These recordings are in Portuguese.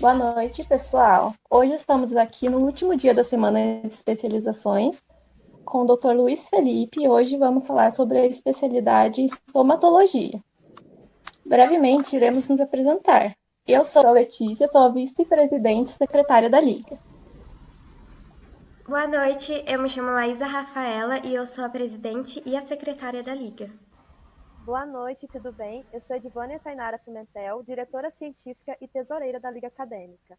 Boa noite, pessoal. Hoje estamos aqui no último dia da semana de especializações com o Dr. Luiz Felipe e hoje vamos falar sobre a especialidade em estomatologia. Brevemente, iremos nos apresentar. Eu sou a Letícia, sou a vice-presidente e secretária da Liga. Boa noite, eu me chamo Laísa Rafaela e eu sou a presidente e a secretária da Liga. Boa noite, tudo bem? Eu sou Edivânia Tainara Pimentel, diretora científica e tesoureira da Liga Acadêmica.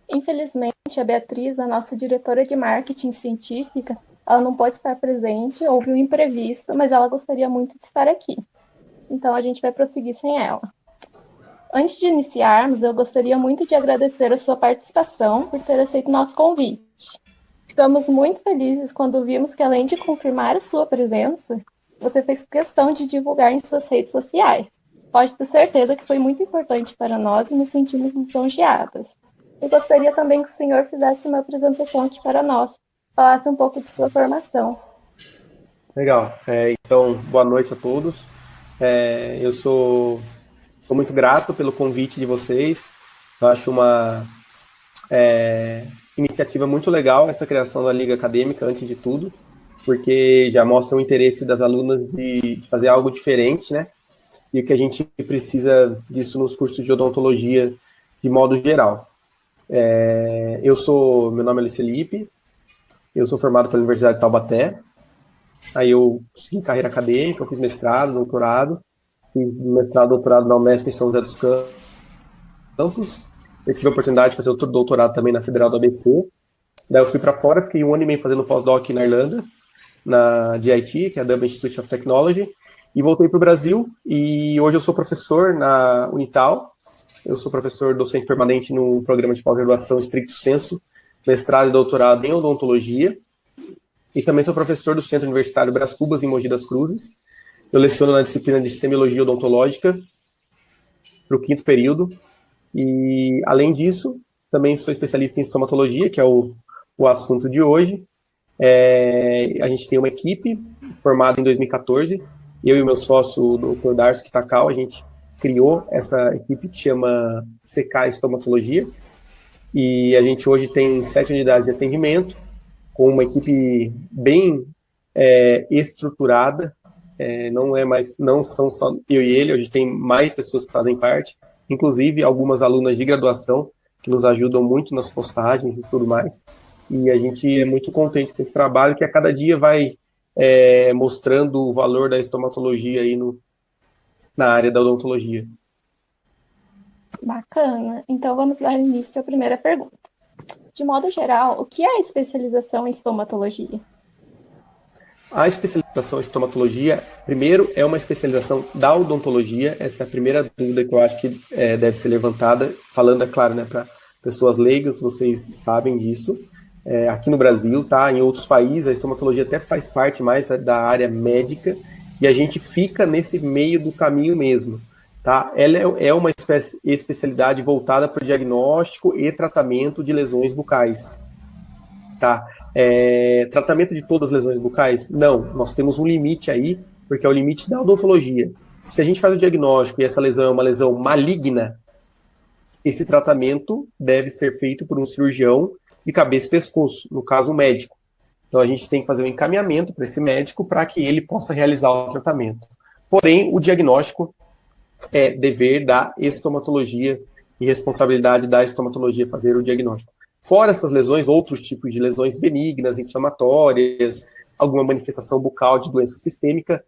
Infelizmente, a Beatriz, a nossa diretora de marketing científica, ela não pode estar presente, houve um imprevisto, mas ela gostaria muito de estar aqui. Então, a gente vai prosseguir sem ela. Antes de iniciarmos, eu gostaria muito de agradecer a sua participação por ter aceito o nosso convite. Ficamos muito felizes quando vimos que, além de confirmar a sua presença, você fez questão de divulgar em suas redes sociais. Pode ter certeza que foi muito importante para nós e nos sentimos lisonjeadas. Eu gostaria também que o senhor fizesse uma apresentação aqui para nós, falasse um pouco de sua formação. Legal. Então, boa noite a todos. Eu sou muito grato pelo convite de vocês. Eu acho uma iniciativa muito legal essa criação da Liga Acadêmica, antes de tudo, porque já mostra o interesse das alunas de fazer algo diferente, né? E que a gente precisa disso nos cursos de odontologia de modo geral. Meu nome é Luiz Felipe, eu sou formado pela Universidade de Taubaté. Aí eu segui carreira acadêmica, eu fiz mestrado, doutorado, fiz mestrado, doutorado na Unesp em São José dos Campos. Eu tive a oportunidade de fazer outro doutorado também na Federal do ABC. Daí eu fui para fora, fiquei 1 ano e meio fazendo pós-doc na Irlanda, na DIT, que é a Dublin Institute of Technology, e voltei para o Brasil, e hoje eu sou professor na Unital. Eu sou professor docente permanente no programa de pós-graduação Stricto Sensu, mestrado e doutorado em odontologia, e também sou professor do Centro Universitário Brás Cubas, em Mogi das Cruzes. Eu leciono na disciplina de Semiologia Odontológica para o 5º período, e além disso, também sou especialista em estomatologia, que é o assunto de hoje. A gente tem uma equipe formada em 2014, eu e o meu sócio, o Dr. Darcio Kitakawa, a gente criou essa equipe que chama CK Estomatologia, e a gente hoje tem 7 unidades de atendimento, com uma equipe bem estruturada, não são só eu e ele, hoje tem mais pessoas que fazem parte, inclusive algumas alunas de graduação, que nos ajudam muito nas postagens e tudo mais, e a gente é muito contente com esse trabalho, que a cada dia vai mostrando o valor da estomatologia aí na área da odontologia. Bacana. Então vamos dar início à primeira pergunta. De modo geral, o que é a especialização em estomatologia? A especialização em estomatologia, primeiro, é uma especialização da odontologia. Essa é a primeira dúvida que eu acho que deve ser levantada, falando, é claro, né, para pessoas leigas, vocês sabem disso. Aqui no Brasil, tá? Em outros países, a estomatologia até faz parte mais da área médica, e a gente fica nesse meio do caminho mesmo. Tá? Ela é uma especialidade voltada para o diagnóstico e tratamento de lesões bucais. Tá? Tratamento de todas as lesões bucais? Não, nós temos um limite aí, porque é o limite da odontologia. Se a gente faz o diagnóstico e essa lesão é uma lesão maligna, esse tratamento deve ser feito por um cirurgião de cabeça e pescoço, no caso, um médico. Então a gente tem que fazer um encaminhamento para esse médico para que ele possa realizar o tratamento. Porém, o diagnóstico é dever da estomatologia e responsabilidade da estomatologia fazer o diagnóstico. Fora essas lesões, outros tipos de lesões benignas, inflamatórias, alguma manifestação bucal de doença sistêmica,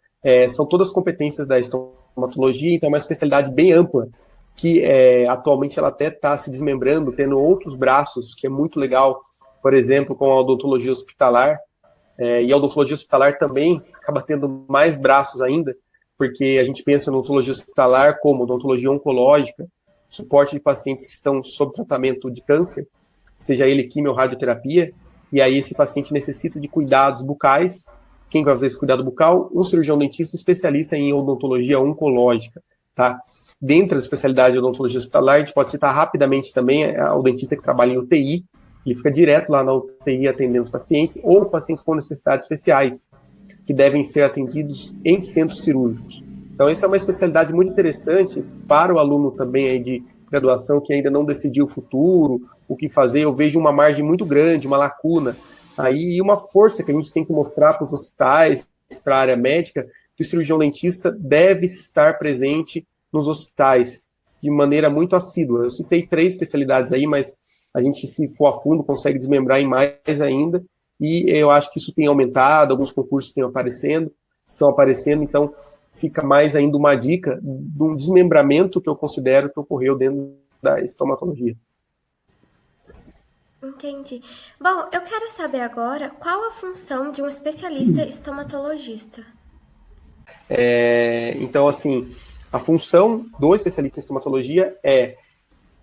são todas competências da estomatologia, então é uma especialidade bem ampla, que atualmente ela até está se desmembrando, tendo outros braços, que é muito legal, por exemplo, com a odontologia hospitalar, e a odontologia hospitalar também acaba tendo mais braços ainda, porque a gente pensa na odontologia hospitalar como odontologia oncológica, suporte de pacientes que estão sob tratamento de câncer, seja ele quimio ou radioterapia, e aí esse paciente necessita de cuidados bucais. Quem vai fazer esse cuidado bucal? Um cirurgião dentista especialista em odontologia oncológica, tá? Dentro da especialidade de odontologia hospitalar, a gente pode citar rapidamente também o dentista que trabalha em UTI, ele fica direto lá na UTI atendendo os pacientes, ou pacientes com necessidades especiais, que devem ser atendidos em centros cirúrgicos. Então, essa é uma especialidade muito interessante para o aluno também aí graduação que ainda não decidiu o futuro, o que fazer, eu vejo uma margem muito grande, uma lacuna. Aí uma força que a gente tem que mostrar para os hospitais, para a área médica, que o cirurgião dentista deve estar presente nos hospitais de maneira muito assídua. Eu citei 3 especialidades aí, mas a gente, se for a fundo, consegue desmembrar em mais ainda, e eu acho que isso tem aumentado, alguns concursos estão aparecendo, então fica mais ainda uma dica de um desmembramento que eu considero que ocorreu dentro da estomatologia. Entendi. Bom, eu quero saber agora qual a função de um especialista estomatologista. Então, assim, a função do especialista em estomatologia é,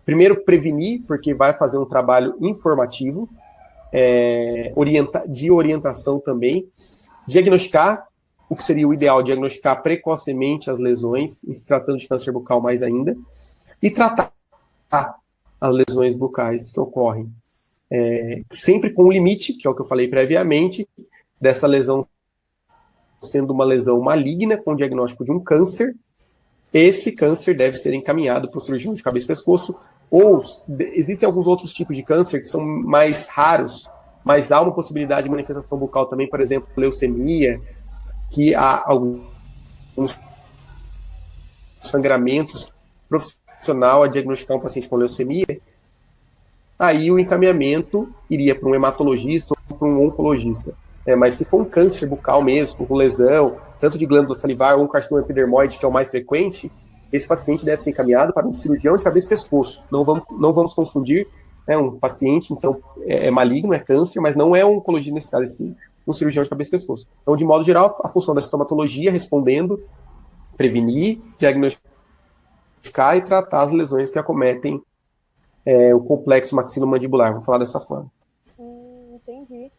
primeiro, prevenir, porque vai fazer um trabalho informativo, de orientação também, diagnosticar, o que seria o ideal, diagnosticar precocemente as lesões, e se tratando de câncer bucal mais ainda, e tratar as lesões bucais que ocorrem. Sempre com o limite, que é o que eu falei previamente, dessa lesão sendo uma lesão maligna com diagnóstico de um câncer, esse câncer deve ser encaminhado para o cirurgião de cabeça e pescoço, ou existem alguns outros tipos de câncer que são mais raros, mas há uma possibilidade de manifestação bucal também, por exemplo, leucemia, que há alguns sangramentos profissional a diagnosticar um paciente com leucemia, aí o encaminhamento iria para um hematologista ou para um oncologista. Mas se for um câncer bucal mesmo, com lesão, tanto de glândula salivar ou um carcinoma epidermoide, que é o mais frequente, esse paciente deve ser encaminhado para um cirurgião de cabeça e pescoço. Não vamos confundir, um paciente, então, é maligno, é câncer, mas não é um oncologista nesse caso, sim, um cirurgião de cabeça e pescoço. Então, de modo geral, a função da estomatologia, respondendo, prevenir, diagnosticar e tratar as lesões que acometem o complexo maxilomandibular, vamos falar dessa forma. Entendi.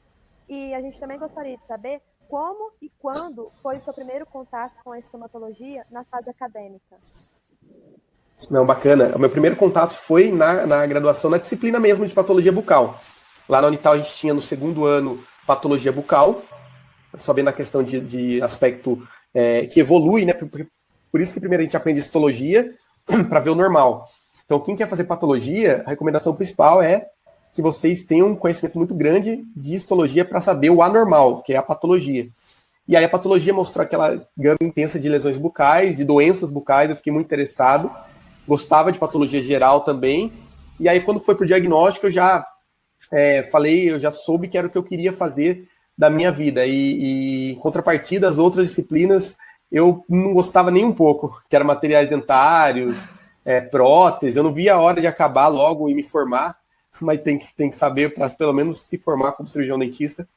E a gente também gostaria de saber como e quando foi o seu primeiro contato com a estomatologia na fase acadêmica? Não, bacana. O meu primeiro contato foi na graduação, na disciplina mesmo de patologia bucal. Lá na Unital a gente tinha no segundo ano patologia bucal, só vendo a questão de aspecto que evolui, né? Por isso que primeiro a gente aprende histologia para ver o normal. Então, quem quer fazer patologia, a recomendação principal é que vocês tenham um conhecimento muito grande de histologia para saber o anormal, que é a patologia. E aí a patologia mostrou aquela gama intensa de lesões bucais, de doenças bucais, eu fiquei muito interessado, gostava de patologia geral também, e aí quando foi para o diagnóstico eu já eu já soube que era o que eu queria fazer da minha vida, e em contrapartida as outras disciplinas eu não gostava nem um pouco, que eram materiais dentários, próteses, eu não via a hora de acabar logo e me formar, mas tem que saber para pelo menos se formar como cirurgião dentista.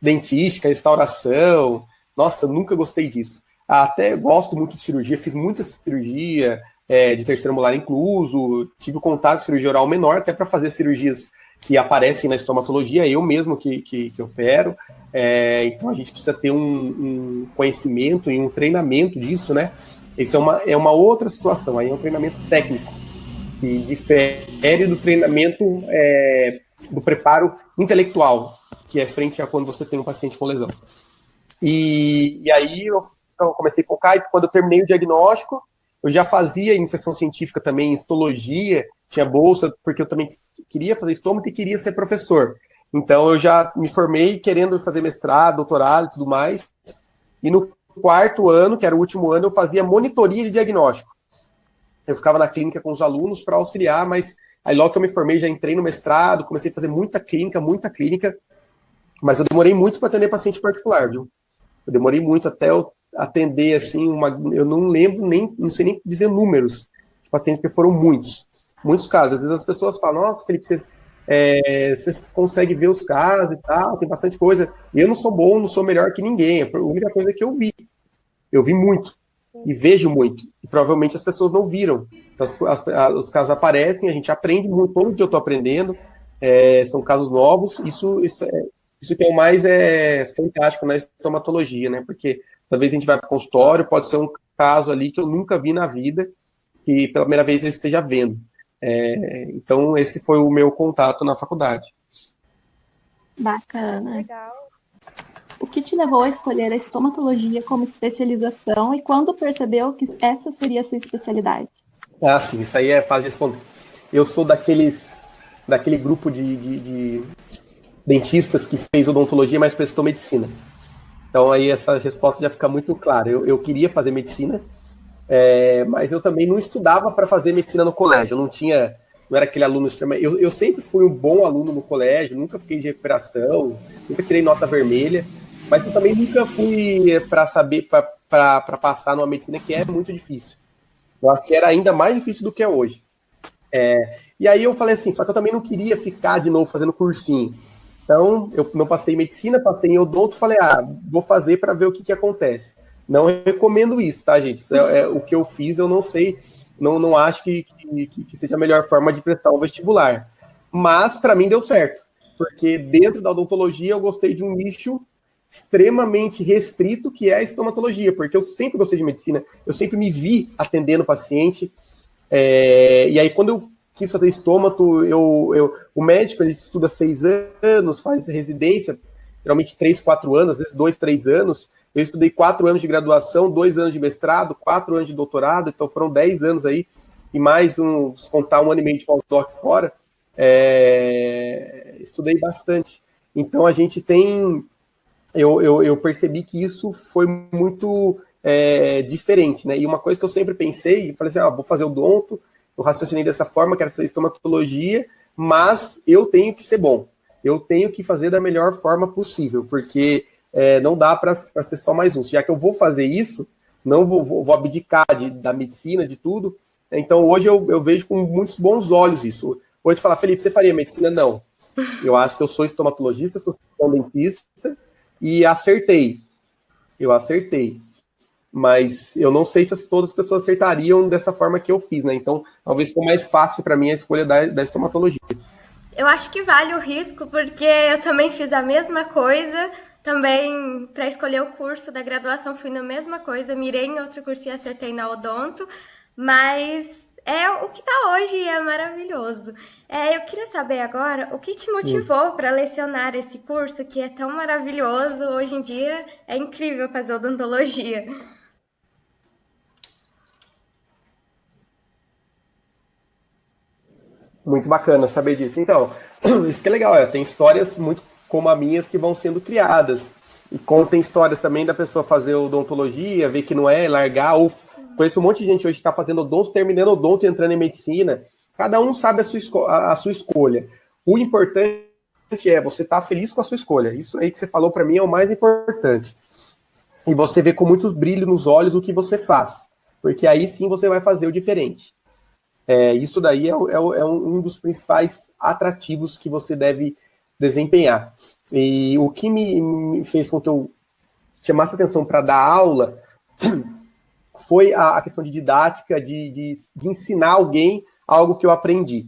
Dentística, restauração, nossa, eu nunca gostei disso. Até gosto muito de cirurgia, fiz muita cirurgia, de terceiro molar incluso, tive contato com cirurgia oral menor, até para fazer cirurgias que aparecem na estomatologia, eu mesmo que opero, então a gente precisa ter um conhecimento e um treinamento disso, né? Isso é uma outra situação, aí é um treinamento técnico, que difere do treinamento do preparo intelectual, que é frente a quando você tem um paciente com lesão. E aí eu comecei a focar, e quando eu terminei o diagnóstico, eu já fazia iniciação científica também, em histologia, tinha bolsa, porque eu também queria fazer estômago e queria ser professor. Então eu já me formei querendo fazer mestrado, doutorado e tudo mais, e no quarto ano, que era o último ano, eu fazia monitoria de diagnóstico. Eu ficava na clínica com os alunos para auxiliar, mas aí logo que eu me formei, já entrei no mestrado, comecei a fazer muita clínica, mas eu demorei muito para atender paciente particular, viu? Eu demorei muito até eu atender, assim, eu não lembro não sei nem dizer números de pacientes, porque foram muitos casos. Às vezes as pessoas falam, nossa, Felipe, você consegue ver os casos e tal, tem bastante coisa. Eu não sou bom, não sou melhor que ninguém, a única coisa é que eu vi muito. E vejo muito. E provavelmente as pessoas não viram. Então, os casos aparecem, a gente aprende muito. Todo dia eu estou aprendendo. São casos novos. Isso que é o mais fantástico na estomatologia, né? Porque talvez a gente vai para o consultório, pode ser um caso ali que eu nunca vi na vida, que pela primeira vez eu esteja vendo. Então, esse foi o meu contato na faculdade. Bacana. Legal. O que te levou a escolher a estomatologia como especialização e quando percebeu que essa seria a sua especialidade? Ah, sim, isso aí é fácil de responder. Eu sou daquele grupo de dentistas que fez odontologia, mas prestou medicina. Então aí essa resposta já fica muito clara. Eu queria fazer medicina, mas eu também não estudava para fazer medicina no colégio. Eu não era aquele aluno extremamente. Eu sempre fui um bom aluno no colégio, nunca fiquei de recuperação, nunca tirei nota vermelha, mas eu também nunca fui para passar numa medicina que é muito difícil. Eu acho que era ainda mais difícil do que é hoje. E aí eu falei assim, só que eu também não queria ficar de novo fazendo cursinho. Então, eu não passei em medicina, passei em odonto, falei, vou fazer para ver o que acontece. Não recomendo isso, tá, gente? Isso o que eu fiz, eu não sei, não acho que seja a melhor forma de prestar um vestibular. Mas, para mim, deu certo. Porque dentro da odontologia, eu gostei de um nicho extremamente restrito, que é a estomatologia, porque eu sempre gostei de medicina, eu sempre me vi atendendo paciente, e aí quando eu quis fazer estômato, o médico ele estuda 6 anos, faz residência, geralmente 3, 4 anos, às vezes 2, 3 anos. Eu estudei 4 anos de graduação, 2 anos de mestrado, 4 anos de doutorado, então foram 10 anos aí, e mais contar 1 ano e meio de pós-doc fora, estudei bastante. Então a gente tem, eu percebi que isso foi muito diferente, né? E uma coisa que eu sempre pensei, falei assim, vou fazer odonto, eu raciocinei dessa forma, quero fazer estomatologia, mas eu tenho que ser bom. Eu tenho que fazer da melhor forma possível, porque não dá para ser só mais um. Já que eu vou fazer isso, não vou abdicar da medicina, de tudo. Então, hoje eu vejo com muitos bons olhos isso. Hoje, falar, Felipe, você faria medicina? Não. Eu acho que eu sou estomatologista, sou dentista, e acertei. Eu acertei. Mas eu não sei se todas as pessoas acertariam dessa forma que eu fiz, né? Então, talvez ficou mais fácil para mim a escolha da estomatologia. Eu acho que vale o risco, porque eu também fiz a mesma coisa. Também, para escolher o curso da graduação, fui na mesma coisa. Mirei em outro curso e acertei na odonto. Mas é o que está hoje e é maravilhoso. Eu queria saber agora o que te motivou para lecionar esse curso que é tão maravilhoso. Hoje em dia é incrível fazer odontologia. Muito bacana saber disso. Então, isso que é legal, tem histórias muito como as minhas que vão sendo criadas. E contem histórias também da pessoa fazer odontologia, ver que não é, largar, ou conheço um monte de gente hoje que está fazendo odonto, terminando odonto e entrando em medicina. Cada um sabe a sua escolha. O importante é você estar feliz com a sua escolha. Isso aí que você falou para mim é o mais importante. E você vê com muito brilho nos olhos o que você faz. Porque aí sim você vai fazer o diferente. Isso daí é um dos principais atrativos que você deve desempenhar. E o que me fez com que eu chamasse atenção para dar aula foi a questão de didática, de ensinar alguém algo que eu aprendi.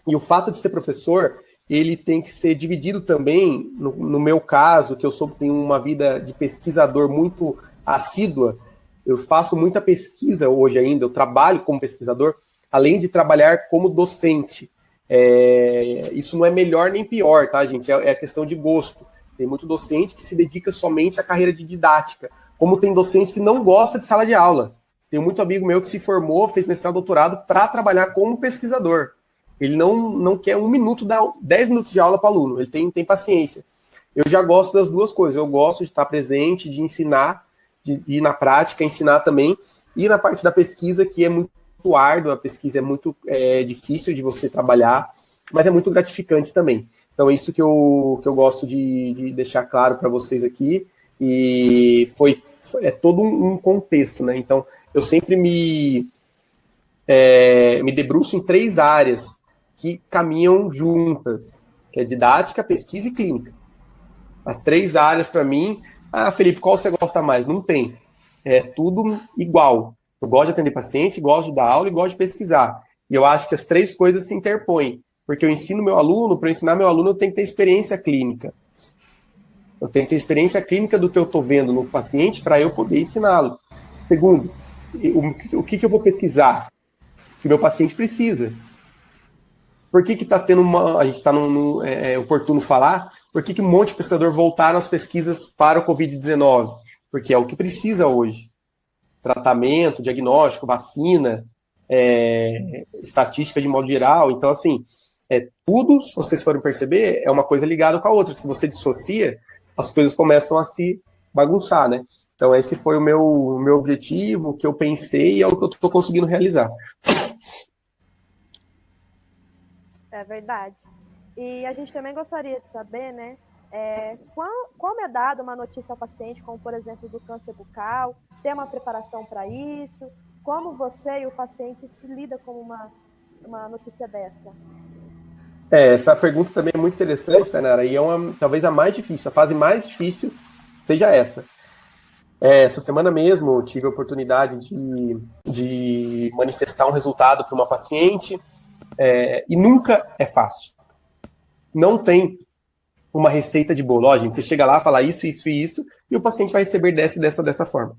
E o fato de ser professor, ele tem que ser dividido também, no meu caso, que eu tenho uma vida de pesquisador muito assídua. Eu faço muita pesquisa hoje ainda, eu trabalho como pesquisador, além de trabalhar como docente. Isso não é melhor nem pior, tá, gente? É questão de gosto. Tem muito docente que se dedica somente à carreira de didática, como tem docente que não gosta de sala de aula. Tem muito amigo meu que se formou, fez mestrado, doutorado para trabalhar como pesquisador. Ele não quer 1 minuto, dar 10 minutos de aula para o aluno, ele tem paciência. Eu já gosto das duas coisas, eu gosto de estar presente, de ensinar, de ir na prática, ensinar também, e na parte da pesquisa, que é muito árdua, a pesquisa é muito difícil de você trabalhar, mas é muito gratificante também. Então, isso que eu gosto de deixar claro para vocês aqui, e é todo um contexto, né? Então, eu sempre me debruço em 3 áreas que caminham juntas, que é didática, pesquisa e clínica. As 3 áreas, para mim, Felipe, qual você gosta mais? Não tem. É tudo igual. Eu gosto de atender paciente, gosto de dar aula e gosto de pesquisar. E eu acho que as 3 coisas se interpõem. Porque eu ensino meu aluno, para ensinar meu aluno, eu tenho que ter experiência clínica. Eu tenho que ter experiência clínica do que eu estou vendo no paciente para eu poder ensiná-lo. Segundo, o que eu vou pesquisar? O que meu paciente precisa. Por que está tendo a gente está oportuno falar, por que um monte de pesquisador voltaram às pesquisas para o Covid-19? Porque é o que precisa hoje. Tratamento, diagnóstico, vacina. estatística de modo geral. Então, assim, tudo, se vocês forem perceber, é uma coisa ligada com a outra. Se você dissocia, as coisas começam a se bagunçar, né? Então, esse foi o meu objetivo, o que eu pensei e é o que eu estou conseguindo realizar. É verdade. E a gente também gostaria de saber, né, como é dada uma notícia ao paciente, como, por exemplo, do câncer bucal, ter uma preparação para isso, como você e o paciente se lida com uma notícia dessa? Essa pergunta também é muito interessante, Tainara, e talvez a mais difícil, a fase mais difícil seja essa. Essa semana mesmo eu tive a oportunidade de manifestar um resultado para uma paciente, e nunca é fácil. Não tem uma receita de bolo. Ó, gente, você chega lá, fala isso, isso e isso, e o paciente vai receber dessa forma.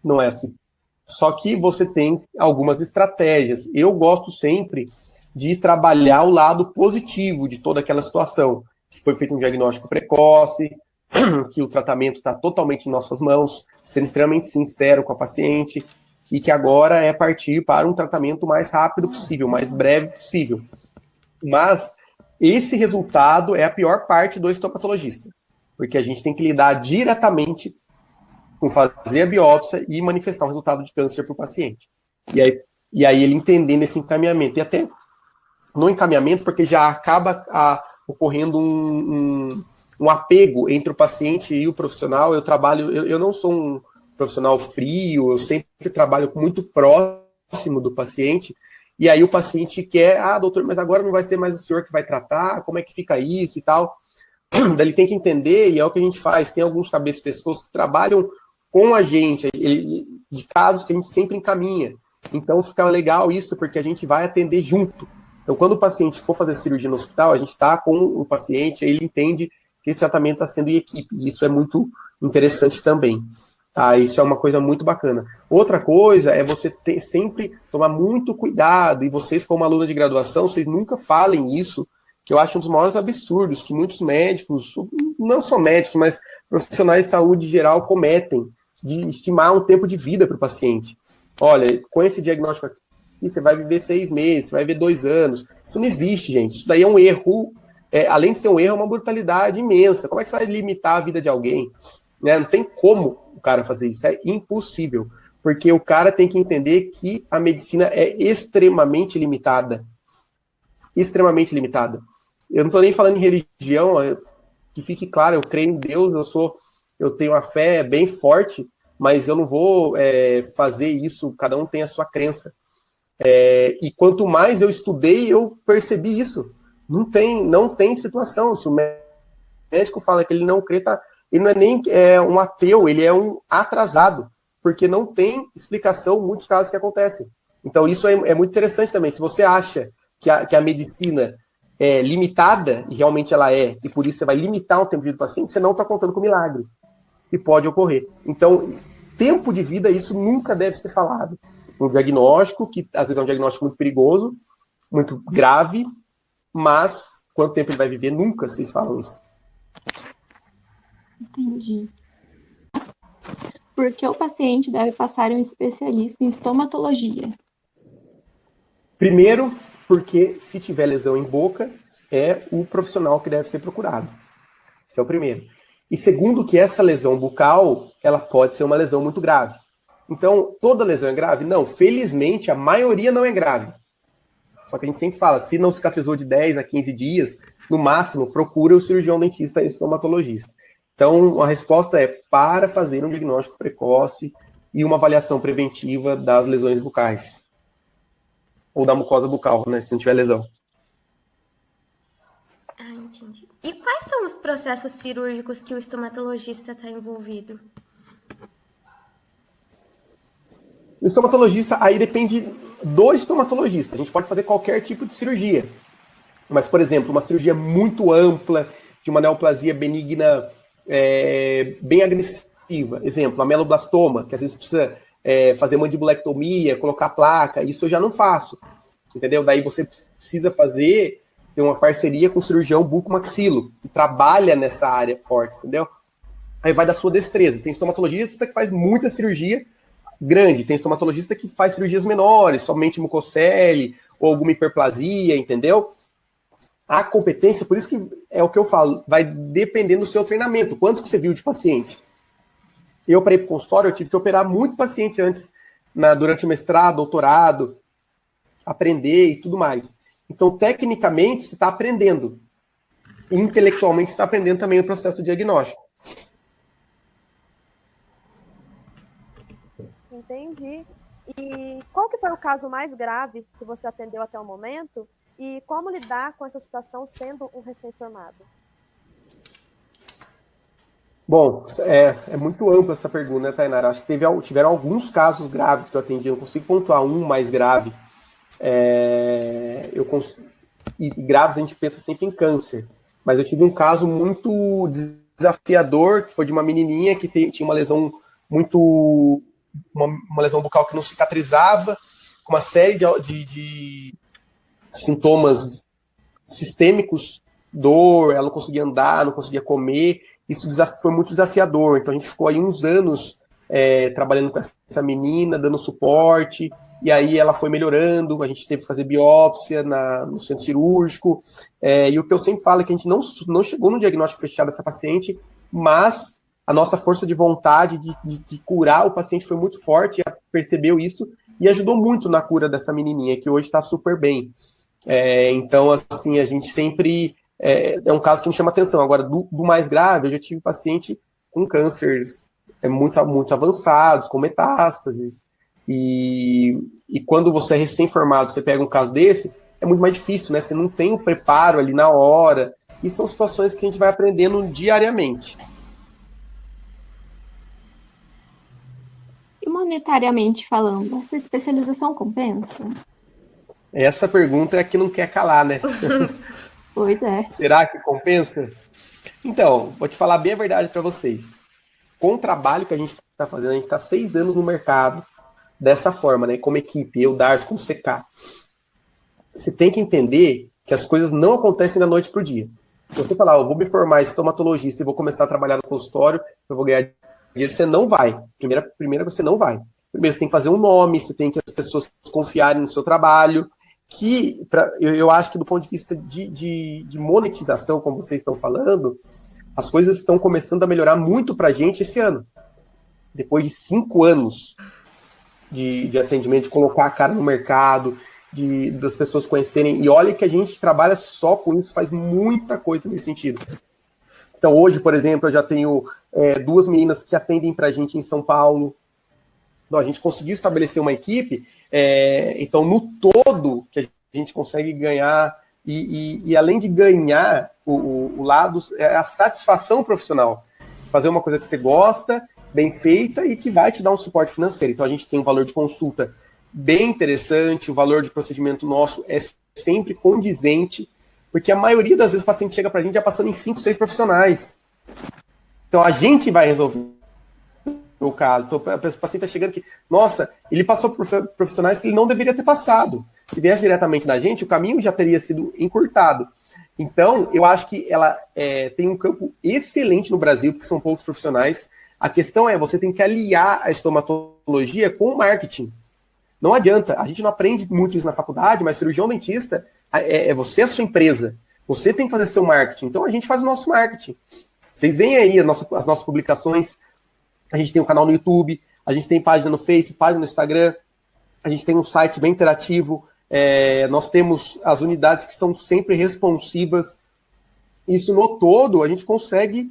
Não é assim. Só que você tem algumas estratégias. Eu gosto sempre de trabalhar o lado positivo de toda aquela situação. Que foi feito um diagnóstico precoce, que o tratamento está totalmente em nossas mãos, sendo extremamente sincero com a paciente, e que agora é partir para um tratamento mais rápido possível, mais breve possível. Mas esse resultado é a pior parte do estomatologista, porque a gente tem que lidar diretamente com fazer a biópsia e manifestar um resultado de câncer para o paciente. E aí ele entendendo esse encaminhamento. E até no encaminhamento, porque já acaba ocorrendo um apego entre o paciente e o profissional. Eu não sou um profissional frio, eu sempre trabalho muito próximo do paciente, e aí o paciente quer, doutor, mas agora não vai ser mais o senhor que vai tratar, como é que fica isso e tal. Daí ele tem que entender, e é o que a gente faz, tem alguns cabeças de pescoço que trabalham com a gente, de casos que a gente sempre encaminha. Então fica legal isso, porque a gente vai atender junto. Então quando o paciente for fazer cirurgia no hospital, a gente está com o paciente, aí ele entende que esse tratamento está sendo em equipe, e isso é muito interessante também. Tá, isso é uma coisa muito bacana. Outra coisa é você sempre tomar muito cuidado, e vocês, como aluna de graduação, vocês nunca falem isso, que eu acho um dos maiores absurdos que muitos médicos, não só médicos, mas profissionais de saúde geral cometem, de estimar um tempo de vida para o paciente. Olha, com esse diagnóstico aqui, você vai viver 6 meses, você vai viver 2 anos. Isso não existe, gente. Isso daí é um erro. Além de ser um erro, é uma brutalidade imensa. Como é que você vai limitar a vida de alguém? Né? Não tem como o cara fazer isso, é impossível, porque o cara tem que entender que a medicina é extremamente limitada. Extremamente limitada. Eu não estou nem falando em religião, que fique claro, eu creio em Deus, eu tenho uma fé bem forte, mas eu não vou fazer isso, cada um tem a sua crença. E quanto mais eu estudei, eu percebi isso. Não tem situação. Se o médico fala que ele não crê, ele não é nem um ateu, ele é um atrasado, porque não tem explicação em muitos casos que acontecem. Então isso é muito interessante também. Se você acha que a medicina é limitada, e realmente ela é, e por isso você vai limitar o tempo de vida do paciente, você não está contando com milagre que pode ocorrer. Então, tempo de vida, isso nunca deve ser falado. Um diagnóstico, que às vezes é um diagnóstico muito perigoso, muito grave, mas quanto tempo ele vai viver, nunca vocês falam isso. Entendi. Por que o paciente deve passar em um especialista em estomatologia? Primeiro, porque se tiver lesão em boca, é o profissional que deve ser procurado. Esse é o primeiro. E segundo, que essa lesão bucal, ela pode ser uma lesão muito grave. Então, toda lesão é grave? Não, felizmente, a maioria não é grave. Só que a gente sempre fala, se não cicatrizou de 10 a 15 dias, no máximo, procura o cirurgião dentista e estomatologista. Então, a resposta é para fazer um diagnóstico precoce e uma avaliação preventiva das lesões bucais. Ou da mucosa bucal, né, se não tiver lesão. Entendi. E quais são os processos cirúrgicos que o estomatologista está envolvido? O estomatologista, aí depende do estomatologista. A gente pode fazer qualquer tipo de cirurgia. Mas, por exemplo, uma cirurgia muito ampla, de uma neoplasia benigna bem agressiva. Exemplo, a meloblastoma, que às vezes precisa fazer mandibulectomia, colocar placa, isso eu já não faço. Entendeu? Daí você precisa ter uma parceria com o cirurgião bucomaxilo, que trabalha nessa área forte, entendeu? Aí vai da sua destreza. Tem estomatologista que faz muita cirurgia, grande. Tem estomatologista que faz cirurgias menores, somente mucocele ou alguma hiperplasia, entendeu? A competência, por isso que é o que eu falo, vai dependendo do seu treinamento. Quantos que você viu de paciente? Eu, para ir para o consultório, eu tive que operar muito paciente antes, durante o mestrado, doutorado, aprender e tudo mais. Então, tecnicamente, você está aprendendo. Intelectualmente, você está aprendendo também o processo diagnóstico. Entendi. E qual que foi o caso mais grave que você atendeu até o momento? E como lidar com essa situação sendo um recém-formado? Bom, é muito ampla essa pergunta, né, Tainara? Acho que tiveram alguns casos graves que eu atendi, eu não consigo pontuar um mais grave. E graves a gente pensa sempre em câncer, mas eu tive um caso muito desafiador, que foi de uma menininha que tinha uma lesão uma lesão bucal que não cicatrizava, com uma série de sintomas sistêmicos, dor, ela não conseguia andar, não conseguia comer, isso foi muito desafiador, então a gente ficou aí uns anos trabalhando com essa menina, dando suporte, e aí ela foi melhorando, a gente teve que fazer biópsia no centro cirúrgico, e o que eu sempre falo é que a gente não chegou no diagnóstico fechado dessa paciente, mas a nossa força de vontade de curar o paciente foi muito forte, ela percebeu isso, e ajudou muito na cura dessa menininha, que hoje está super bem. Então, assim, a gente sempre... É um caso que me chama atenção. Agora, do mais grave, eu já tive paciente com cânceres muito, muito avançados, com metástases, e quando você é recém-formado, você pega um caso desse, é muito mais difícil, né? Você não tem o preparo ali na hora, e são situações que a gente vai aprendendo diariamente. E monetariamente falando, essa especialização compensa? Essa pergunta é a que não quer calar, né? Pois é. Será que compensa? Então, vou te falar bem a verdade para vocês. Com o trabalho que a gente está fazendo, a gente está 6 anos no mercado dessa forma, né? Como equipe, eu, Darcio, como CK. Você tem que entender que as coisas não acontecem da noite para o dia. Se você falar, eu vou me formar estomatologista e vou começar a trabalhar no consultório, eu vou ganhar dinheiro, você não vai. Primeiro você não vai. Primeiro você tem que fazer um nome, você tem que as pessoas confiarem no seu trabalho, que eu acho que do ponto de vista de monetização, como vocês estão falando, as coisas estão começando a melhorar muito para a gente esse ano. Depois de 5 anos de atendimento, de colocar a cara no mercado, das pessoas conhecerem. E olha que a gente trabalha só com isso, faz muita coisa nesse sentido. Então hoje, por exemplo, eu já tenho 2 meninas que atendem para a gente em São Paulo. Então, a gente conseguiu estabelecer uma equipe, então no todo que a gente consegue ganhar, e além de ganhar o lado, é a satisfação profissional. Fazer uma coisa que você gosta, bem feita e que vai te dar um suporte financeiro. Então a gente tem um valor de consulta bem interessante, o valor de procedimento nosso é sempre condizente, porque a maioria das vezes o paciente chega para a gente já passando em 5, 6 profissionais. Então a gente vai resolver o caso. Então o paciente está chegando que, nossa, ele passou por profissionais que ele não deveria ter passado. Se viesse diretamente da gente, o caminho já teria sido encurtado. Então, eu acho que ela tem um campo excelente no Brasil, porque são poucos profissionais. A questão é, você tem que aliar a estomatologia com o marketing. Não adianta, a gente não aprende muito isso na faculdade, mas cirurgião dentista é você a sua empresa. Você tem que fazer seu marketing. Então, a gente faz o nosso marketing. Vocês veem aí as nossas publicações. A gente tem um canal no YouTube, a gente tem página no Face, página no Instagram, a gente tem um site bem interativo, nós temos as unidades que estão sempre responsivas. Isso no todo a gente consegue,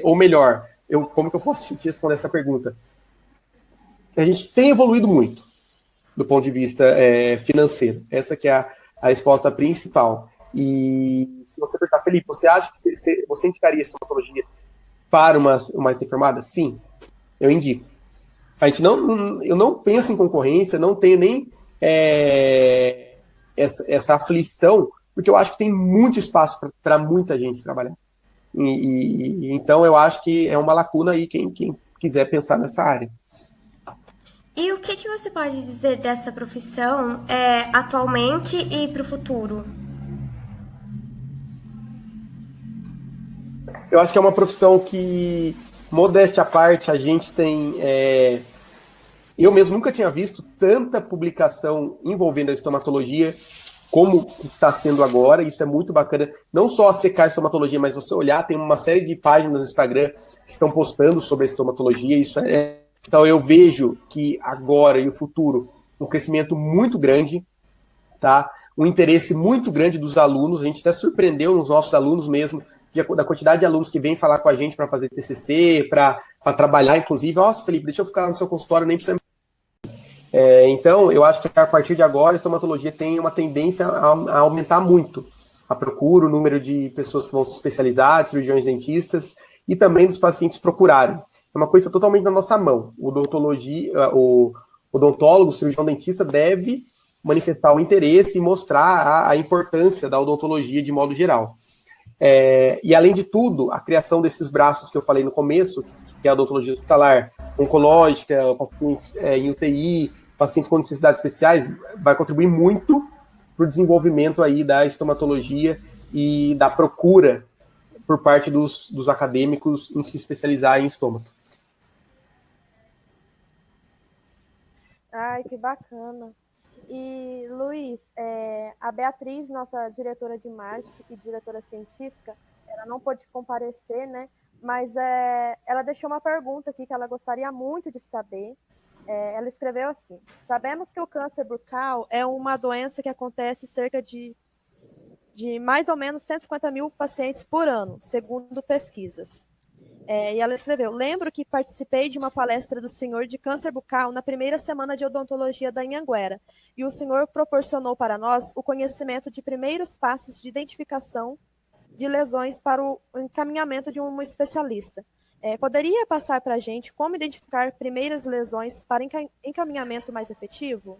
ou melhor, como que eu posso te responder essa pergunta? A gente tem evoluído muito do ponto de vista financeiro. Essa que é a resposta principal. E se você perguntar, Felipe, você acha que você indicaria a estomatologia para uma recém-formada? Sim, eu indico. Eu não penso em concorrência, não tenho nem essa aflição, porque eu acho que tem muito espaço para muita gente trabalhar. Então eu acho que é uma lacuna aí quem quiser pensar nessa área. E o que você pode dizer dessa profissão atualmente e para o futuro? Eu acho que é uma profissão que, modéstia à parte, a gente tem Eu mesmo nunca tinha visto tanta publicação envolvendo a estomatologia como que está sendo agora. Isso é muito bacana. Não só a secar a estomatologia, mas você olhar, tem uma série de páginas no Instagram que estão postando sobre a estomatologia. Então eu vejo que agora e o futuro um crescimento muito grande, tá? Um interesse muito grande dos alunos. A gente até surpreendeu nos nossos alunos mesmo, da quantidade de alunos que vêm falar com a gente para fazer TCC, para trabalhar, inclusive. Nossa, Felipe, deixa eu ficar no seu consultório, nem precisa. Então, eu acho que a partir de agora, a estomatologia tem uma tendência a aumentar muito a procura, o número de pessoas que vão se especializar, de cirurgiões dentistas, e também dos pacientes procurarem. É uma coisa totalmente na nossa mão. O odontólogo, o cirurgião dentista, deve manifestar o interesse e mostrar a importância da odontologia de modo geral. E, além de tudo, a criação desses braços que eu falei no começo, que é a odontologia hospitalar, oncológica, pacientes em UTI, pacientes com necessidades especiais, vai contribuir muito para o desenvolvimento aí da estomatologia e da procura por parte dos acadêmicos em se especializar em estômago. Ai, que bacana. E, Luiz, a Beatriz, nossa diretora de marketing e diretora científica, ela não pôde comparecer, né? Mas ela deixou uma pergunta aqui que ela gostaria muito de saber. Ela escreveu assim: sabemos que o câncer bucal é uma doença que acontece cerca de mais ou menos 150 mil pacientes por ano, segundo pesquisas. E ela escreveu: lembro que participei de uma palestra do senhor de câncer bucal na primeira semana de odontologia da Anhanguera, e o senhor proporcionou para nós o conhecimento de primeiros passos de identificação de lesões para o encaminhamento de um especialista. Poderia passar para a gente como identificar primeiras lesões para encaminhamento mais efetivo?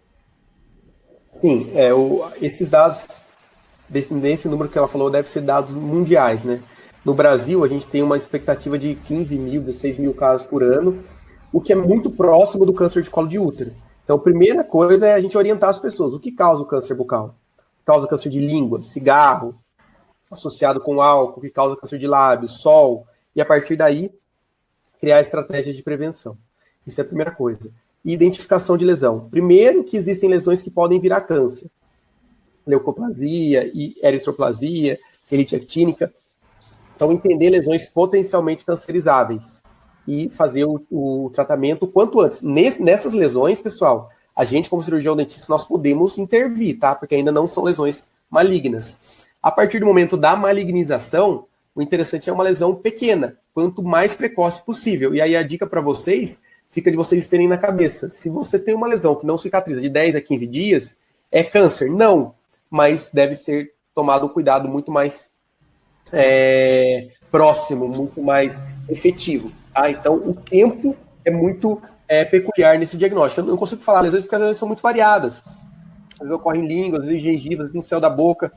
Sim, esses dados, nesse número que ela falou, devem ser dados mundiais, né? No Brasil, a gente tem uma expectativa de 15 mil, 16 mil casos por ano, o que é muito próximo do câncer de colo de útero. Então, a primeira coisa é a gente orientar as pessoas. O que causa o câncer bucal? Causa câncer de língua, cigarro, associado com álcool, que causa câncer de lábios, sol, e a partir daí, criar estratégias de prevenção. Isso é a primeira coisa. E identificação de lesão. Primeiro, que existem lesões que podem virar câncer. Leucoplasia, e eritroplasia, rinite actínica. Então, entender lesões potencialmente cancerizáveis e fazer o tratamento o quanto antes. Nessas lesões, pessoal, a gente, como cirurgião dentista, nós podemos intervir, tá? Porque ainda não são lesões malignas. A partir do momento da malignização, o interessante é uma lesão pequena, quanto mais precoce possível. E aí a dica para vocês fica de vocês terem na cabeça. Se você tem uma lesão que não cicatriza de 10 a 15 dias, é câncer? Não, mas deve ser tomado um cuidado muito mais próximo, muito mais efetivo. Tá? Então, o tempo é muito peculiar nesse diagnóstico. Eu não consigo falar lesões porque as lesões são muito variadas. Às vezes ocorrem em língua, às vezes em gengiva, às vezes no céu da boca.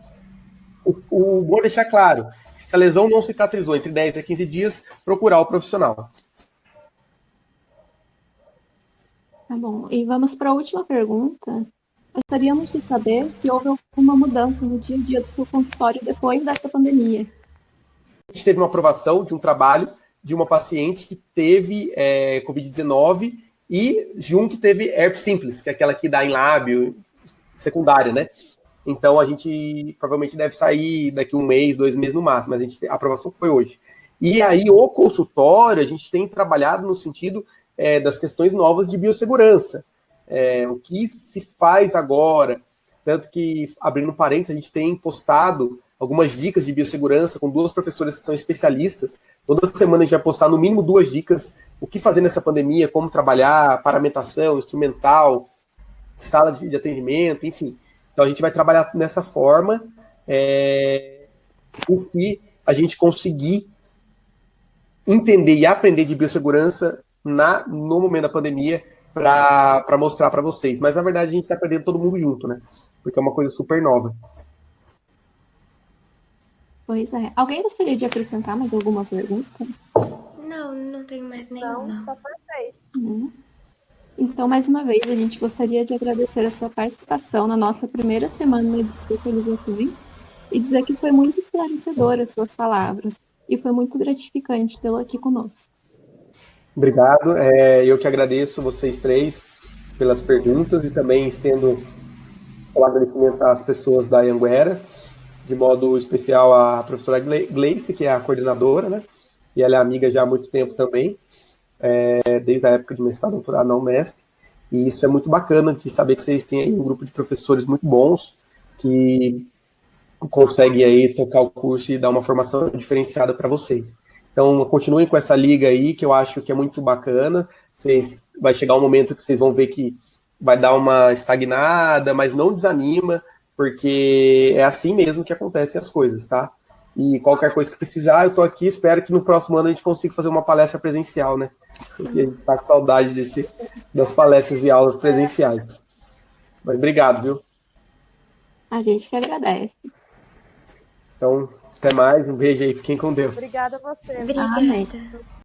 O bom é deixar claro: se a lesão não cicatrizou entre 10 a 15 dias, procurar o profissional. Tá bom. E vamos para a última pergunta. Gostaríamos de saber se houve alguma mudança no dia a dia do seu consultório depois dessa pandemia. A gente teve uma aprovação de um trabalho de uma paciente que teve Covid-19 e junto teve herpes simples, que é aquela que dá em lábio, secundária, né? Então, a gente provavelmente deve sair daqui 1 mês, 2 meses no máximo, mas a aprovação foi hoje. E aí, o consultório, a gente tem trabalhado no sentido das questões novas de biossegurança. O que se faz agora, tanto que, abrindo parênteses, a gente tem postado algumas dicas de biossegurança com 2 professoras que são especialistas. Toda semana a gente vai postar no mínimo 2 dicas, o que fazer nessa pandemia, como trabalhar, paramentação, instrumental, sala de atendimento, enfim. Então, a gente vai trabalhar nessa forma, o que a gente conseguir entender e aprender de biossegurança no momento da pandemia para mostrar para vocês. Mas, na verdade, a gente está perdendo todo mundo junto, né? Porque é uma coisa super nova. Pois é. Alguém gostaria de acrescentar mais alguma pergunta? Não tenho mais nenhuma. Não, tá perfeito. Então, mais uma vez, a gente gostaria de agradecer a sua participação na nossa primeira semana de especializações e dizer que foi muito esclarecedora as suas palavras e foi muito gratificante tê-lo aqui conosco. Obrigado. Eu que agradeço vocês 3 pelas perguntas e também estendo o agradecimento às pessoas da Anhanguera, de modo especial à professora Gleice, que é a coordenadora, né? E ela é amiga já há muito tempo também, desde a época de mestrado e doutorado na Unesp. E isso é muito bacana de saber que vocês têm aí um grupo de professores muito bons que conseguem aí tocar o curso e dar uma formação diferenciada para vocês. Então, continuem com essa liga aí, que eu acho que é muito bacana. Vai chegar um momento que vocês vão ver que vai dar uma estagnada, mas não desanima, porque é assim mesmo que acontecem as coisas, tá? E qualquer coisa que precisar, eu tô aqui, espero que no próximo ano a gente consiga fazer uma palestra presencial, né? Porque a gente tá com saudade das palestras e aulas presenciais. Mas obrigado, viu? A gente que agradece. Então, até mais, um beijo aí, fiquem com Deus. Obrigada a você. Obrigada.